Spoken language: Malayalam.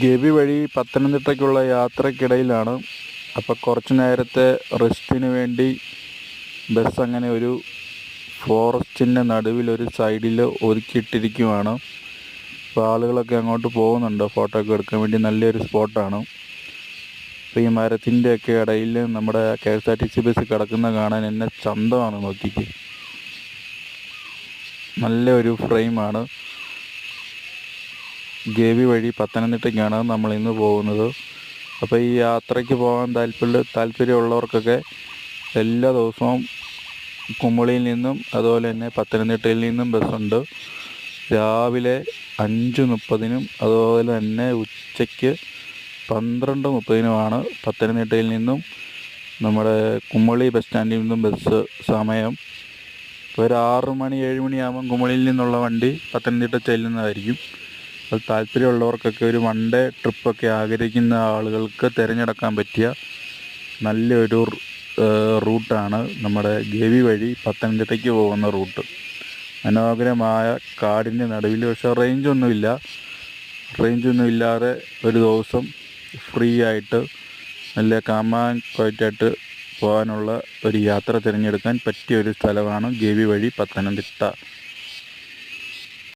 ഗവി വഴി പത്തനംതിട്ടയ്ക്കുള്ള യാത്രക്കിടയിലാണ്. അപ്പോൾ കുറച്ച് നേരത്തെ റെസ്റ്റിന് വേണ്ടി ബസ് അങ്ങനെ ഒരു ഫോറസ്റ്റിൻ്റെ നടുവിലൊരു സൈഡിൽ ഒതുക്കിയിട്ടിരിക്കുവാണ്. അപ്പോൾ ആളുകളൊക്കെ അങ്ങോട്ട് പോകുന്നുണ്ട് ഫോട്ടോ ഒക്കെ എടുക്കാൻ വേണ്ടി. നല്ലൊരു സ്പോട്ടാണ്. അപ്പോൾ ഈ മരത്തിൻ്റെയൊക്കെ ഇടയിൽ നമ്മുടെ KSRTC ബസ് കിടക്കുന്ന കാണാൻ എന്നെ ചന്തമാണ്. നോക്കിക്ക്, നല്ലൊരു ഫ്രെയിമാണ്. ഗവി വഴി പത്തനംതിട്ടയ്ക്കാണ് നമ്മൾ ഇന്ന് പോകുന്നത്. അപ്പോൾ ഈ യാത്രയ്ക്ക് പോകാൻ താല്പര്യമുള്ളവർക്കൊക്കെ എല്ലാ ദിവസവും കുമളിയിൽ നിന്നും അതുപോലെ തന്നെ പത്തനംതിട്ടയിൽ നിന്നും ബസ്സുണ്ട്. രാവിലെ 5:30 അതുപോലെ തന്നെ ഉച്ചയ്ക്ക് 12:30 പത്തനംതിട്ടയിൽ നിന്നും നമ്മുടെ കുമളി ബസ് സ്റ്റാൻഡിൽ നിന്നും ബസ് സമയം. ഒരു 6 മണി 7 മണിയാകുമ്പം കുമളിയിൽ നിന്നുള്ള വണ്ടി പത്തനംതിട്ട ചെല്ലുന്നതായിരിക്കും. അത് താല്പര്യമുള്ളവർക്കൊക്കെ ഒരു വൺ ഡേ ട്രിപ്പൊക്കെ ആഗ്രഹിക്കുന്ന ആളുകൾക്ക് തിരഞ്ഞെടുക്കാൻ പറ്റിയ നല്ലൊരു റൂട്ടാണ് നമ്മുടെ ഗവി വഴി പത്തനംതിട്ടയ്ക്ക് പോകുന്ന റൂട്ട്. മനോഹരമായ കാടിൻ്റെ നടുവിൽ, പക്ഷേ റേഞ്ചൊന്നും ഇല്ലാതെ ഒരു ദിവസം ഫ്രീ ആയിട്ട് നല്ല കാമാൻ ക്വയറ്റായിട്ട് പോകാനുള്ള ഒരു യാത്ര തിരഞ്ഞെടുക്കാൻ പറ്റിയ ഒരു സ്ഥലമാണ് ഗവി വഴി പത്തനംതിട്ട.